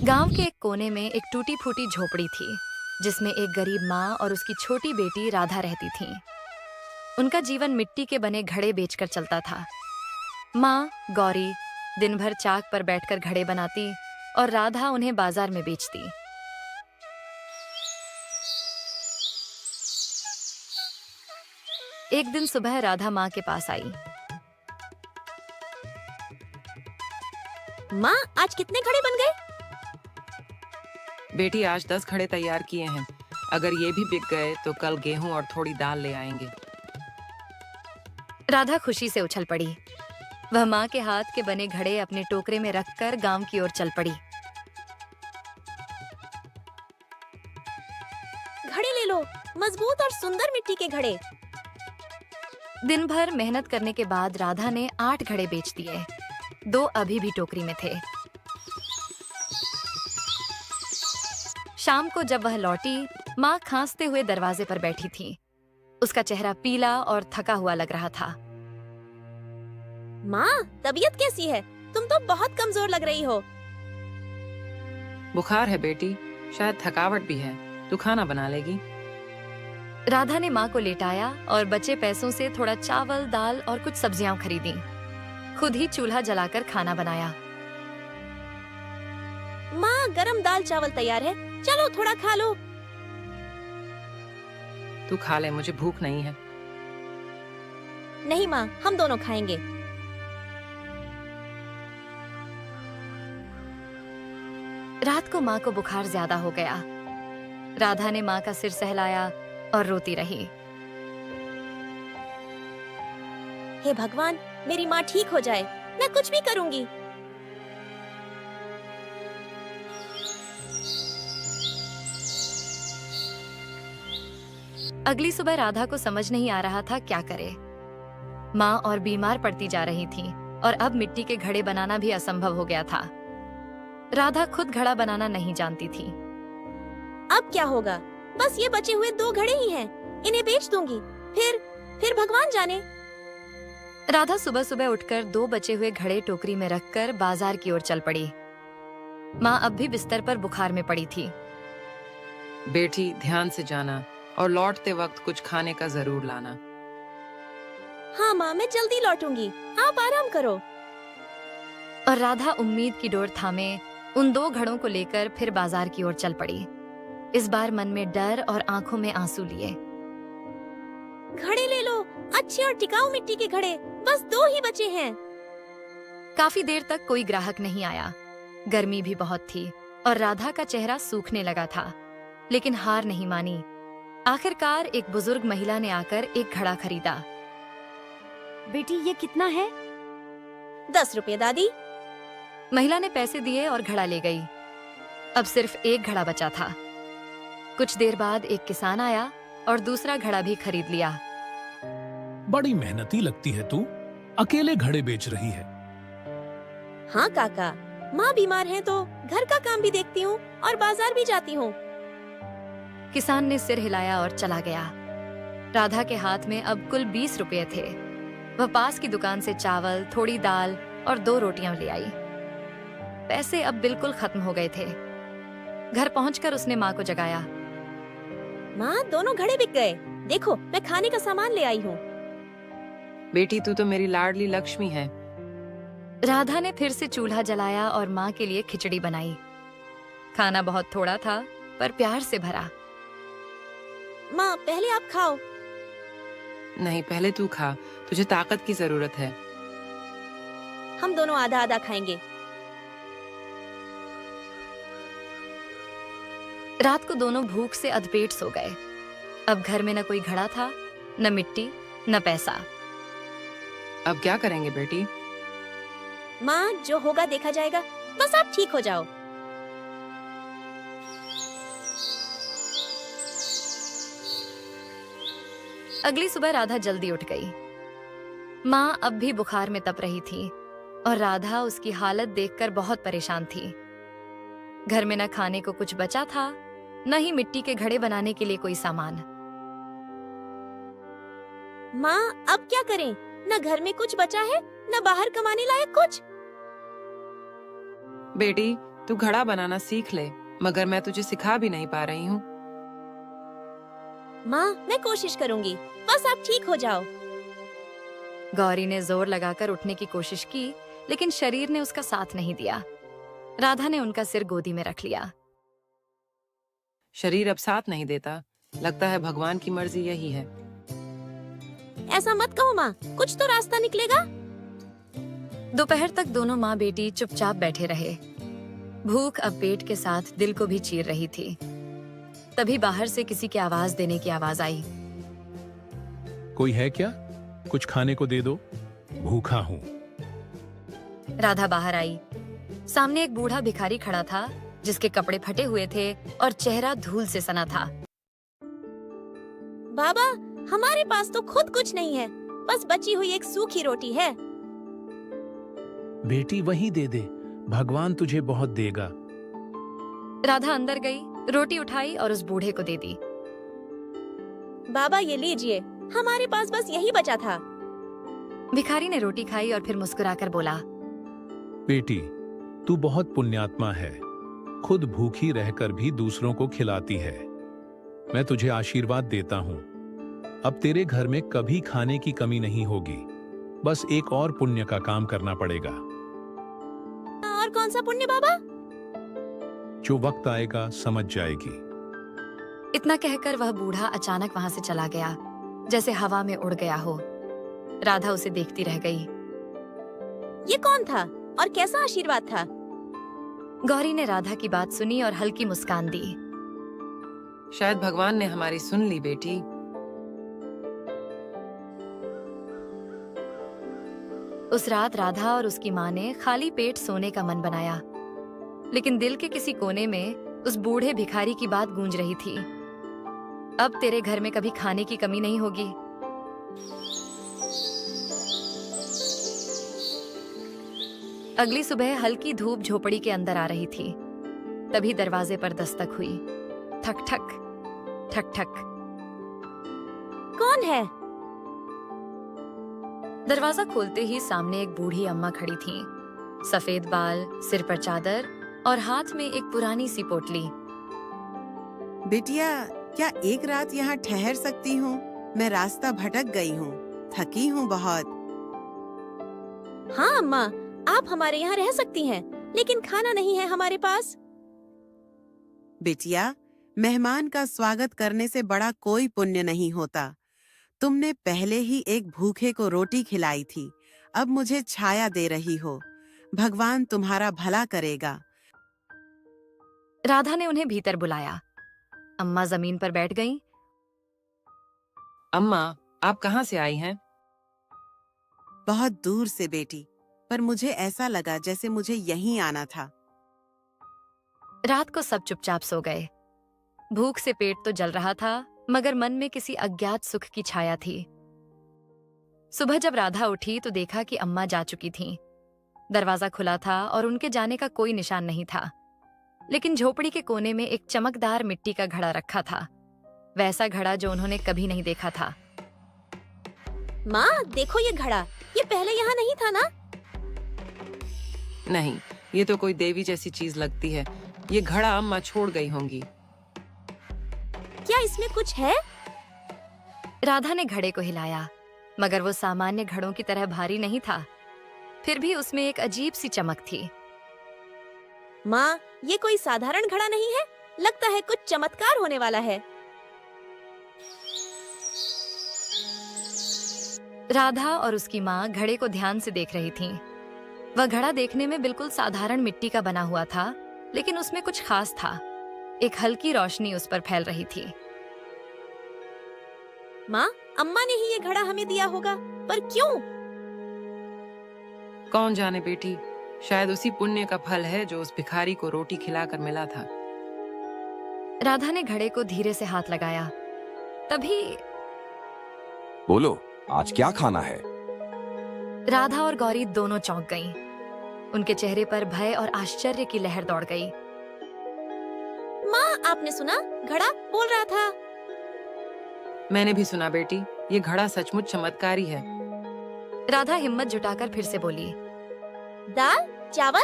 गांव के एक कोने में एक टूटी फूटी झोपड़ी थी जिसमें एक गरीब माँ और उसकी छोटी बेटी राधा रहती थीं। उनका जीवन मिट्टी के बने घड़े बेचकर चलता था। माँ गौरी दिन भर चाक पर बैठकर घड़े बनाती और राधा उन्हें बाजार में बेचती। एक दिन सुबह राधा माँ के पास आई। माँ, आज कितने घड़े बन गए? बेटी, आज 10 घड़े तैयार किए हैं। अगर ये भी बिक गए तो कल गेहूं और थोड़ी दाल ले आएंगे। राधा खुशी से उछल पड़ी। वह माँ के हाथ के बने घड़े अपने टोकरे में रखकर गांव की ओर चल पड़ी। घड़े ले लो, मजबूत और सुंदर मिट्टी के घड़े। दिन भर मेहनत करने के बाद राधा ने 8 घड़े बेच दिए। 2 अभी भी टोकरी में थे। शाम को जब वह लौटी, माँ खांसते हुए दरवाजे पर बैठी थी। उसका चेहरा पीला और थका हुआ लग रहा था। माँ, तबीयत कैसी है? तुम तो बहुत कमजोर लग रही हो। बुखार है बेटी, शायद थकावट भी है। तू खाना बना लेगी? राधा ने माँ को लेटाया और बचे पैसों से थोड़ा चावल, दाल और कुछ सब्जियां खरीदी। खुद ही चूल्हा जलाकर खाना बनाया। माँ, गरम दाल चावल तैयार है, चलो थोड़ा खा लो। तू खा ले, मुझे भूख नहीं है। नहीं माँ, हम दोनों खाएंगे। रात को माँ को बुखार ज्यादा हो गया। राधा ने माँ का सिर सहलाया और रोती रही। हे भगवान, मेरी माँ ठीक हो जाए, मैं कुछ भी करूंगी। अगली सुबह राधा को समझ नहीं आ रहा था क्या करे। माँ और बीमार पड़ती जा रही थी और अब मिट्टी के घड़े बनाना भी असंभव हो गया था। राधा खुद घड़ा बनाना नहीं जानती थी। अब क्या होगा? बस ये बचे हुए 2 घड़े ही हैं, इन्हें बेच दूंगी। फिर भगवान जाने। राधा सुबह सुबह उठकर 2 बचे हुए घड़े टोकरी में रखकर बाजार की ओर चल पड़ी। माँ अब भी बिस्तर पर बुखार में पड़ी थी। बेटी, ध्यान से जाना और लौटते वक्त कुछ खाने का जरूर लाना। हाँ माँ, मैं जल्दी लौटूंगी, आप आराम करो। और राधा उम्मीद की डोर थामे उन 2 घड़ों को लेकर फिर बाजार की ओर चल पड़ी। इस बार मन में डर और आंखों में आंसू लिए। घड़े ले लो, अच्छे और टिकाऊ मिट्टी के घड़े, बस 2 ही बचे हैं। काफी देर तक कोई ग्राहक नहीं आया। गर्मी भी बहुत थी और राधा का चेहरा सूखने लगा था, लेकिन हार नहीं मानी। आखिरकार एक बुजुर्ग महिला ने आकर एक घड़ा खरीदा। बेटी, ये कितना है? 10 रुपए दादी। महिला ने पैसे दिए और घड़ा ले गई। अब सिर्फ एक घड़ा बचा था। कुछ देर बाद एक किसान आया और दूसरा घड़ा भी खरीद लिया। बड़ी मेहनती लगती है तू, अकेले घड़े बेच रही है। हाँ काका, माँ बीमार है तो घर का काम भी देखती हूँ और बाजार भी जाती हूँ। किसान ने सिर हिलाया और चला गया। राधा के हाथ में अब कुल 20 रुपए थे। वह पास की दुकान से चावल, थोड़ी दाल और 2 रोटियां ले आई। पैसे अब बिल्कुल खत्म हो गए थे। घर पहुंचकर उसने माँ को जगाया। माँ, दोनों घड़े बिक गए। देखो, मैं खाने का सामान ले आई हूँ। बेटी, तू तो मेरी लाडली लक्ष्मी है। राधा ने फिर से चूल्हा जलाया और माँ के लिए खिचड़ी बनाई। खाना बहुत थोड़ा था पर प्यार से भरा। माँ, पहले आप खाओ। नहीं, पहले तू खा, तुझे ताकत की जरूरत है। हम दोनों आधा आधा खाएंगे। रात को दोनों भूख से अधपेट सो गए। अब घर में न कोई घड़ा था, न मिट्टी, न पैसा। अब क्या करेंगे बेटी? माँ, जो होगा देखा जाएगा, बस आप ठीक हो जाओ। अगली सुबह राधा जल्दी उठ गई। माँ अब भी बुखार में तप रही थी और राधा उसकी हालत देखकर बहुत परेशान थी। घर में न खाने को कुछ बचा था, न ही मिट्टी के घड़े बनाने के लिए कोई सामान। माँ, अब क्या करें? न घर में कुछ बचा है, न बाहर कमाने लायक कुछ। बेटी, तू घड़ा बनाना सीख ले, मगर मैं तुझे सिखा भी नहीं पा रही हूँ। माँ, मैं कोशिश करूंगी, बस आप ठीक हो जाओ। गौरी ने जोर लगाकर उठने की कोशिश की, लेकिन शरीर ने उसका साथ नहीं दिया। राधा ने उनका सिर गोदी में रख लिया। शरीर अब साथ नहीं देता। लगता है भगवान की मर्जी यही है। ऐसा मत कहो माँ, कुछ तो रास्ता निकलेगा। दोपहर तक दोनों माँ बेटी चुपचाप बैठे रहे। भूख अब पेट के साथ दिल को भी चीर रही थी। तभी बाहर से किसी की आवाज देने की आवाज आई। कोई है क्या? कुछ खाने को दे दो, भूखा हूँ। राधा बाहर आई। सामने एक बूढ़ा भिखारी खड़ा था, जिसके कपड़े फटे हुए थे और चेहरा धूल से सना था। बाबा, हमारे पास तो खुद कुछ नहीं है, बस बची हुई एक सूखी रोटी है। बेटी वही दे दे, भगवान तुझे बहुत देगा। राधा अंदर गई, रोटी उठाई और उस बूढ़े को दे दी। बाबा ये लीजिए, हमारे पास बस यही बचा था। भिखारी ने रोटी खाई और फिर मुस्कुराकर बोला, बेटी, तू बहुत पुण्यात्मा है, खुद भूखी रहकर भी दूसरों को खिलाती है। मैं तुझे आशीर्वाद देता हूँ। अब तेरे घर में कभी खाने की कमी नहीं होगी। बस एक और पुण्य का काम करना पड़ेगा। और कौन सा पुण्य बाबा? जो वक्त आएगा समझ जाएगी। इतना कहकर वह बूढ़ा अचानक वहां से चला गया, जैसे हवा में उड़ गया हो। राधा उसे देखती रह गई। ये कौन था और कैसा आशीर्वाद था? गौरी ने राधा की बात सुनी और हल्की मुस्कान दी। शायद भगवान ने हमारी सुन ली बेटी। उस रात राधा और उसकी माँ ने खाली पेट सोने का मन बनाया, लेकिन दिल के किसी कोने में उस बूढ़े भिखारी की बात गूंज रही थी। अब तेरे घर में कभी खाने की कमी नहीं होगी। अगली सुबह हल्की धूप झोपड़ी के अंदर आ रही थी। तभी दरवाजे पर दस्तक हुई। ठक ठक ठक ठक। कौन है? दरवाजा खोलते ही सामने एक बूढ़ी अम्मा खड़ी थी। सफेद बाल, सिर पर चादर और हाथ में एक पुरानी सी पोटली। बिटिया, क्या एक रात यहाँ ठहर सकती हूँ? मैं रास्ता भटक गई हूँ, थकी हूँ बहुत। हाँ अम्मा, आप हमारे यहाँ रह सकती हैं, लेकिन खाना नहीं है हमारे पास। बिटिया, मेहमान का स्वागत करने से बड़ा कोई पुण्य नहीं होता। तुमने पहले ही एक भूखे को रोटी खिलाई थी, अब मुझे छाया दे रही हो। भगवान तुम्हारा भला करेगा। राधा ने उन्हें भीतर बुलाया। अम्मा जमीन पर बैठ गईं। अम्मा, आप कहाँ से आई हैं? बहुत दूर से बेटी, पर मुझे ऐसा लगा जैसे मुझे यहीं आना था। रात को सब चुपचाप सो गए। भूख से पेट तो जल रहा था, मगर मन में किसी अज्ञात सुख की छाया थी। सुबह जब राधा उठी तो देखा कि अम्मा जा चुकी थीं। दरवाजा खुला था और उनके जाने का कोई निशान नहीं था, लेकिन झोपड़ी के कोने में एक चमकदार मिट्टी का घड़ा रखा था, वैसा घड़ा जो उन्होंने कभी नहीं देखा था। माँ देखो ये घड़ा, ये पहले यहाँ नहीं था ना? नहीं, ये तो कोई देवी जैसी चीज लगती है। ये घड़ा अम्मा छोड़ गई होंगी। क्या इसमें कुछ है? राधा ने घड़े को हिलाया, मगर वो सामान्य घड़ों की तरह भारी नहीं था। फिर भी उसमें एक अजीब सी चमक थी। माँ, ये कोई साधारण घड़ा नहीं है, लगता है कुछ चमत्कार होने वाला है। राधा और उसकी माँ घड़े को ध्यान से देख रही थीं। वह घड़ा देखने में बिल्कुल साधारण मिट्टी का बना हुआ था, लेकिन उसमें कुछ खास था। एक हल्की रोशनी उस पर फैल रही थी। माँ, अम्मा ने ही ये घड़ा हमें दिया होगा, पर क्यों? कौन जाने बेटी, शायद उसी पुण्य का फल है जो उस भिखारी को रोटी खिलाकर मिला था। राधा ने घड़े को धीरे से हाथ लगाया। तभी बोलो, आज क्या खाना है? राधा और गौरी दोनों चौंक गईं। उनके चेहरे पर भय और आश्चर्य की लहर दौड़ गई। माँ, आपने सुना? घड़ा बोल रहा था। मैंने भी सुना बेटी, ये घड़ा सचमुच चमत्कारी है। राधा हिम्मत जुटाकर फिर से बोली। दाल चावल?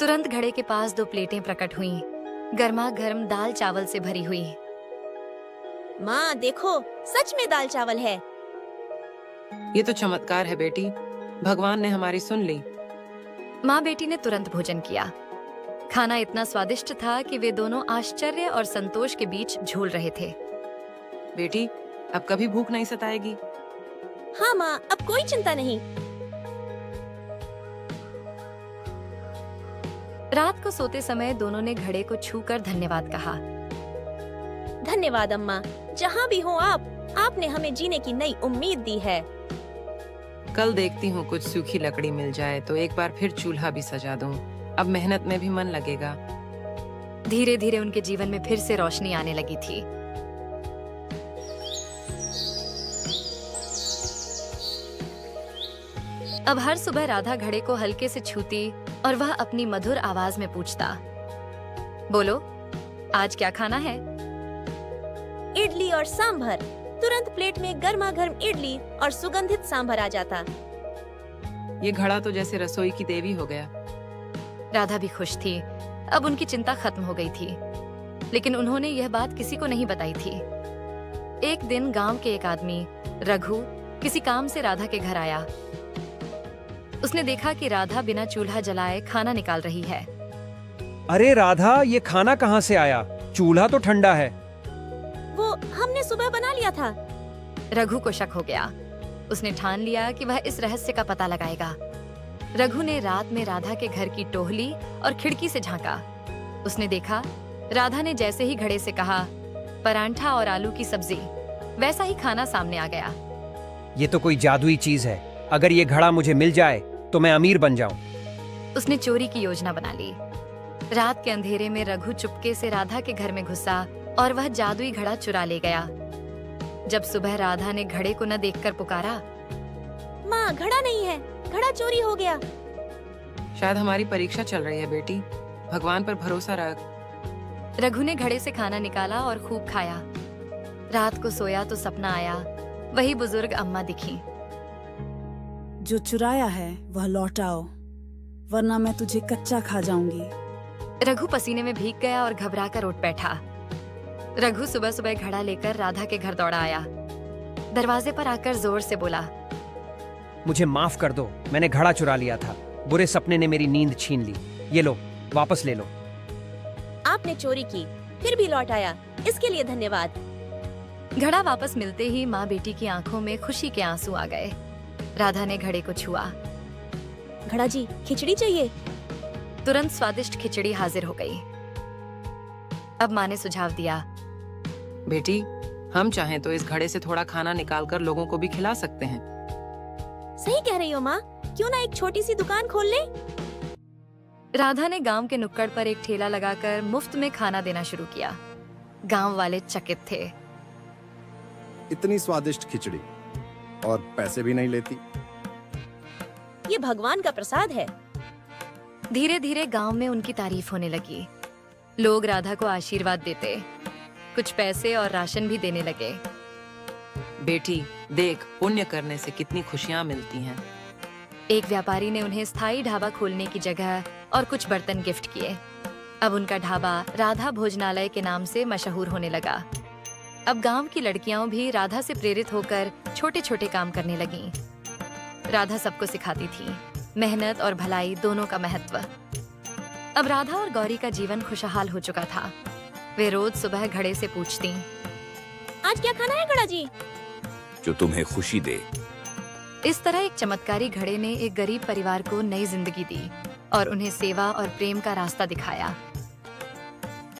तुरंत घड़े के पास 2 प्लेटें प्रकट हुईं, गर्मा गर्म दाल चावल से भरी हुई। माँ देखो, सच में दाल चावल है। ये तो चमत्कार है बेटी, भगवान ने हमारी सुन ली। माँ बेटी ने तुरंत भोजन किया। खाना इतना स्वादिष्ट था कि वे दोनों आश्चर्य और संतोष के बीच झूल रहे थे। बेटी, अब कभी भूख नहीं सताएगी। हाँ माँ, अब कोई चिंता नहीं। रात को सोते समय दोनों ने घड़े को छूकर धन्यवाद कहा। धन्यवाद अम्मा, जहाँ भी हो आप, आपने हमें जीने की नई उम्मीद दी है। कल देखती हूँ कुछ सूखी लकड़ी मिल जाए तो एक बार फिर चूल्हा भी सजा दूं। अब मेहनत में भी मन लगेगा। धीरे धीरे उनके जीवन में फिर से रोशनी आने लगी थी। अब हर सुबह राधा घड़े को हल्के से छूती और वह अपनी मधुर आवाज में पूछता, बोलो, आज क्या खाना है? इडली और सांभर। तुरंत प्लेट में गर्मा गर्म इडली और सुगंधित सांभर आ जाता। ये घड़ा तो जैसे रसोई की देवी हो गया। राधा भी खुश थी। अब उनकी चिंता खत्म हो गई थी, लेकिन उन्होंने यह बात किसी को नहीं बताई थी। एक दिन गांव के एक आदमी रघु किसी काम से राधा के घर आया। उसने देखा कि राधा बिना चूल्हा जलाए खाना निकाल रही है। अरे राधा, ये खाना कहाँ से आया? चूल्हा तो ठंडा है। वो हमने सुबह बना लिया था। रघु को शक हो गया। उसने ठान लिया कि वह इस रहस्य का पता लगाएगा। रघु ने रात में राधा के घर की टोहली और खिड़की से झांका। उसने देखा, राधा ने जैसे ही घड़े से कहा परांठा और आलू की सब्जी, वैसा ही खाना सामने आ गया। ये तो कोई जादुई चीज है। अगर ये घड़ा मुझे मिल जाए तो मैं अमीर बन जाऊं। उसने चोरी की योजना बना ली। रात के अंधेरे में रघु चुपके से राधा के घर में घुसा और वह जादुई घड़ा चुरा ले गया। जब सुबह राधा ने घड़े को न देखकर पुकारा, माँ घड़ा नहीं है, घड़ा चोरी हो गया। शायद हमारी परीक्षा चल रही है बेटी, भगवान पर भरोसा रख। रघु ने घड़े से खाना निकाला और खूब खाया। रात को सोया तो सपना आया। वही बुजुर्ग अम्मा दिखी। जो चुराया है वह लौटाओ, वरना मैं तुझे कच्चा खा जाऊंगी। रघु पसीने में भीग गया और घबरा कर उठ बैठा। रघु सुबह सुबह घड़ा लेकर राधा के घर दौड़ा आया। दरवाजे पर आकर जोर से बोला, मुझे माफ कर दो, मैंने घड़ा चुरा लिया था। बुरे सपने ने मेरी नींद छीन ली। ये लो, वापस ले लो। आपने चोरी की, फिर भी लौट आया, इसके लिए धन्यवाद। घड़ा वापस मिलते ही माँ बेटी की आंखों में खुशी के आंसू आ गए। राधा ने घड़े को छुआ। घड़ा जी, खिचड़ी चाहिए। तुरंत स्वादिष्ट खिचड़ी हाजिर हो गई। अब माँ ने सुझाव दिया, बेटी, हम चाहें तो इस घड़े से थोड़ा खाना निकालकर लोगों को भी खिला सकते हैं। सही कह रही हो माँ, क्यों ना एक छोटी सी दुकान खोल ले। राधा ने गांव के नुक्कड़ पर एक ठेला लगाकर मुफ्त में खाना देना शुरू किया। गांव वाले चकित थे। इतनी स्वादिष्ट खिचड़ी और पैसे भी नहीं लेती। ये भगवान का प्रसाद है। धीरे धीरे गांव में उनकी तारीफ होने लगी। लोग राधा को आशीर्वाद देते, कुछ पैसे और राशन भी देने लगे। बेटी देख, पुण्य करने से कितनी खुशियाँ मिलती हैं। एक व्यापारी ने उन्हें स्थायी ढाबा खोलने की जगह और कुछ बर्तन गिफ्ट किए। अब उनका ढाबा राधा भोजनालय के नाम से मशहूर होने लगा। अब गांव की लड़कियां भी राधा से प्रेरित होकर छोटे छोटे काम करने लगीं। राधा सबको सिखाती थी, मेहनत और भलाई दोनों का महत्व। अब राधा और गौरी का जीवन खुशहाल हो चुका था। वे रोज सुबह घड़े से पूछती, आज क्या खाना है घड़ा जी? जो तुम्हें खुशी दे। इस तरह एक चमत्कारी घड़े ने एक गरीब परिवार को नई जिंदगी दी और उन्हें सेवा और प्रेम का रास्ता दिखाया।